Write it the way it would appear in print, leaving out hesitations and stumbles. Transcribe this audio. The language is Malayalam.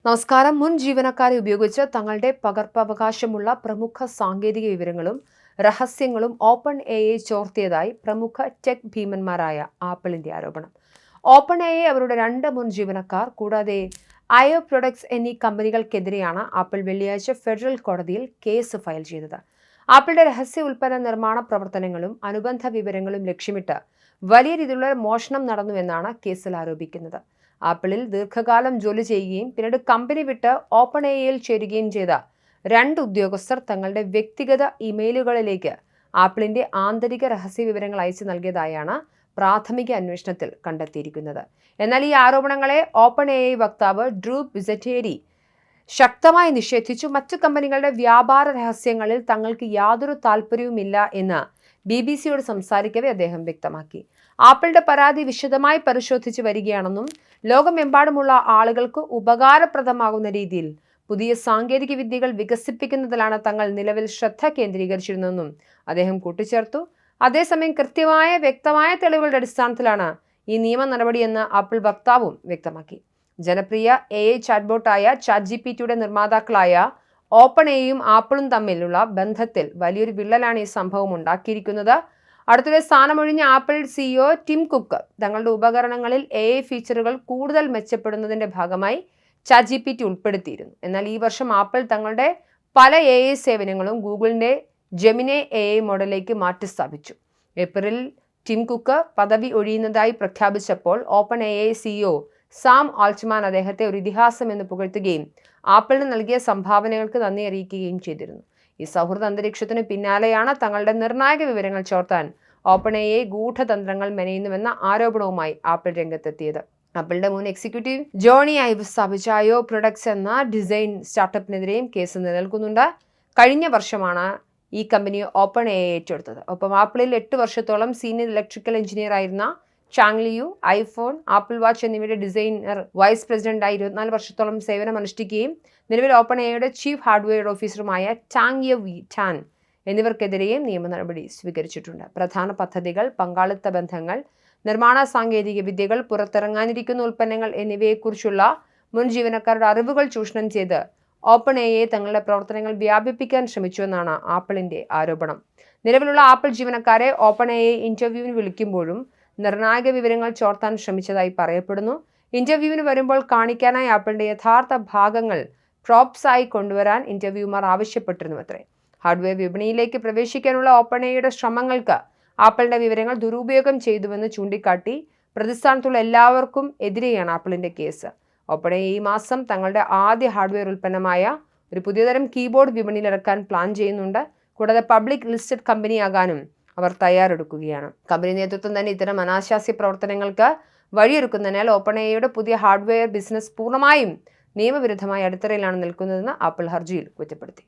നമസ്കാരം. മുൻ ജീവനക്കാരെ ഉപയോഗിച്ച് തങ്ങളുടെ പകർപ്പവകാശമുള്ള പ്രമുഖ സാങ്കേതിക വിവരങ്ങളും രഹസ്യങ്ങളും ഓപ്പൺ എഐ ചോർത്തിയതായി പ്രമുഖ ടെക് ഭീമന്മാരായ ആപ്പിളിന്റെ ആരോപണം. ഓപ്പൺ എഐ അവരുടെ 2 മുൻ ജീവനക്കാർ കൂടാതെ IO പ്രൊഡക്ട്സ് എന്നീ കമ്പനികൾക്കെതിരെയാണ് ആപ്പിൾ വെള്ളിയാഴ്ച ഫെഡറൽ കോടതിയിൽ കേസ് ഫയൽ ചെയ്തത്. ആപ്പിളിന്റെ രഹസ്യ ഉൽപ്പന്ന നിർമ്മാണ പ്രവർത്തനങ്ങളും അനുബന്ധ വിവരങ്ങളും ലക്ഷ്യമിട്ട് വലിയ രീതിയിലുള്ള മോഷണം നടന്നുവെന്നാണ് കേസിൽ ആരോപിക്കുന്നത്. ആപ്പിളിൽ ദീർഘകാലം ജോലി ചെയ്യുകയും പിന്നീട് കമ്പനി വിട്ട് ഓപ്പൺ എഐയിൽ ചേരുകയും ചെയ്ത 2 ഉദ്യോഗസ്ഥർ തങ്ങളുടെ വ്യക്തിഗത ഇമെയിലുകളിലേക്ക് ആപ്പിളിന്റെ ആന്തരിക രഹസ്യ വിവരങ്ങൾ അയച്ചു നൽകിയതായാണ് പ്രാഥമിക അന്വേഷണത്തിൽ കണ്ടെത്തിയിരിക്കുന്നത്. എന്നാൽ ഈ ആരോപണങ്ങളെ ഓപ്പൺ എഐ വക്താവ് ഡ്രൂ ബിസറ്റേരി ശക്തമായി നിഷേധിച്ചു. മറ്റു കമ്പനികളുടെ വ്യാപാര രഹസ്യങ്ങളിൽ തങ്ങൾക്ക് യാതൊരു താല്പര്യവുമില്ല എന്ന് BBC-യോട് സംസാരിക്കവേ അദ്ദേഹം വ്യക്തമാക്കി. ആപ്പിളിന്റെ പരാതി വിശദമായി പരിശോധിച്ചു വരികയാണെന്നും ലോകമെമ്പാടുമുള്ള ആളുകൾക്ക് ഉപകാരപ്രദമാകുന്ന രീതിയിൽ പുതിയ സാങ്കേതിക വിദ്യകൾ വികസിപ്പിക്കുന്നതിലാണ് തങ്ങൾ നിലവിൽ ശ്രദ്ധ കേന്ദ്രീകരിച്ചിരുന്നതെന്നും അദ്ദേഹം കൂട്ടിച്ചേർത്തു. അതേസമയം കൃത്യമായ വ്യക്തമായ തെളിവുകളുടെ അടിസ്ഥാനത്തിലാണ് ഈ നിയമ നടപടിയെന്ന് ആപ്പിൾ വക്താവും വ്യക്തമാക്കി. ജനപ്രിയ AI ചാറ്റ്ബോട്ടായ ChatGPT-യുടെ നിർമ്മാതാക്കളായ ഓപ്പൺ എഐയും ആപ്പിളും തമ്മിലുള്ള ബന്ധത്തിൽ വലിയൊരു വിള്ളലാണ് ഈ സംഭവം ഉണ്ടാക്കിയിരിക്കുന്നത്. അടുത്തിടെ സ്ഥാനമൊഴിഞ്ഞ ആപ്പിൾ CEO ടിം കുക്ക് തങ്ങളുടെ ഉപകരണങ്ങളിൽ AI ഫീച്ചറുകൾ കൂടുതൽ മെച്ചപ്പെടുന്നതിന്റെ ഭാഗമായി ChatGPT ഉൾപ്പെടുത്തിയിരുന്നു. എന്നാൽ ഈ വർഷം ആപ്പിൾ തങ്ങളുടെ പല AI സേവനങ്ങളും ഗൂഗിളിന്റെ ജെമിനി AI മോഡലിലേക്ക് മാറ്റിസ്ഥാപിച്ചു. ഏപ്രിലിൽ ടിം കുക്ക് പദവി ഒഴിയുന്നതായി പ്രഖ്യാപിച്ചപ്പോൾ open AI CEO Sam Altman അദ്ദേഹത്തെ ഒരു ഇതിഹാസം എന്ന് പുകഴ്ത്തുകയും ആപ്പിളിന് നൽകിയ സംഭാവനകൾക്ക് നന്ദി അറിയിക്കുകയും ചെയ്തിരുന്നു. ഈ സൗഹൃദ അന്തരീക്ഷത്തിന് പിന്നാലെയാണ് തങ്ങളുടെ നിർണായക വിവരങ്ങൾ ചോർത്താൻ ഓപ്പൺ എഐ ഗൂഢതന്ത്രങ്ങൾ മെനയുന്നുവെന്ന ആരോപണവുമായി ആപ്പിൾ രംഗത്തെത്തിയത്. ആപ്പിളിന്റെ മുൻ എക്സിക്യൂട്ടീവ് ജോണി ഐവ് സ്ഥാപിച്ച IO പ്രൊഡക്ട്സ് എന്ന ഡിസൈൻ സ്റ്റാർട്ടപ്പിനെതിരെയും കേസ് നിലനിൽക്കുന്നുണ്ട്. കഴിഞ്ഞ വർഷമാണ് ഈ കമ്പനി ഓപ്പൺ എഐ ഏറ്റെടുത്തത്. ഒപ്പം ആപ്പിളിൽ 8 വർഷത്തോളം സീനിയർ ഇലക്ട്രിക്കൽ എഞ്ചിനീയർ ആയിരുന്ന Chang Liu iPhone, Apple watch എന്നിവയുടെ ഡിസൈനർ വൈസ് പ്രസിഡന്റായി 24 വർഷത്തോളം സേവനമനുഷ്ഠിക്കുകയും നിലവിൽ ഓപ്പൺ എഐയുടെ ചീഫ് ഹാർഡ്വെയർ ഓഫീസറുമായ ടാങ് യെ ടാൻ എന്നിവർക്കെതിരെയും നിയമ നടപടി സ്വീകരിച്ചിട്ടുണ്ട്. പ്രധാന പദ്ധതികൾ, പങ്കാളിത്ത ബന്ധങ്ങൾ, നിർമ്മാണ സാങ്കേതിക വിദ്യകൾ, പുറത്തിറങ്ങാനിരിക്കുന്ന ഉൽപ്പന്നങ്ങൾ എന്നിവയെക്കുറിച്ചുള്ള മുൻ ജീവനക്കാരുടെ അറിവുകൾ ചൂഷണം ചെയ്ത് ഓപ്പൺ എഐ തങ്ങളുടെ പ്രവർത്തനങ്ങൾ വ്യാപിപ്പിക്കാൻ ശ്രമിച്ചുവെന്നാണ് ആപ്പിളിന്റെ ആരോപണം. നിലവിലുള്ള ആപ്പിൾ ജീവനക്കാരെ ഓപ്പൺ എഐ ഇന്റർവ്യൂവിന് വിളിക്കുമ്പോഴും നിർണായക വിവരങ്ങൾ ചോർത്താൻ ശ്രമിച്ചതായി പറയപ്പെടുന്നു. ഇന്റർവ്യൂവിന് വരുമ്പോൾ കാണിക്കാനായി ആപ്പിളിന്റെ യഥാർത്ഥ ഭാഗങ്ങൾ പ്രോപ്സായി കൊണ്ടുവരാൻ ഇന്റർവ്യൂമാർ ആവശ്യപ്പെട്ടിരുന്നുവത്രേ. ഹാർഡ്വെയർ വിപണിയിലേക്ക് പ്രവേശിക്കാനുള്ള ഓപ്പൺ എഐയുടെ ശ്രമങ്ങൾക്ക് ആപ്പിളിന്റെ വിവരങ്ങൾ ദുരുപയോഗം ചെയ്തുവെന്ന് ചൂണ്ടിക്കാട്ടി പ്രതിസ്ഥാനത്തുള്ള എല്ലാവർക്കും എതിരെയാണ് ആപ്പിളിന്റെ കേസ്. ഓപ്പൺ എഐ ഈ മാസം തങ്ങളുടെ ആദ്യ ഹാർഡ്വെയർ ഉൽപ്പന്നമായ ഒരു പുതിയതരം കീബോർഡ് വിപണിയിലിറക്കാൻ പ്ലാൻ ചെയ്യുന്നുണ്ട്. കൂടാതെ പബ്ലിക് ലിസ്റ്റഡ് കമ്പനിയാകാനും അവർ തയ്യാറെടുക്കുകയാണ്. കമ്പനി നേതൃത്വം തന്നെ ഇത്തരം അനാശാസ്യ പ്രവർത്തനങ്ങൾക്ക് വഴിയൊരുക്കുന്നതിനാൽ ഓപ്പൺ എഐയുടെ പുതിയ ഹാർഡ്വെയർ ബിസിനസ് പൂർണ്ണമായും നിയമവിരുദ്ധമായ അടിത്തറയിലാണ് നിൽക്കുന്നതെന്ന് ആപ്പിൾ ഹർജിയിൽ കുറ്റപ്പെടുത്തി.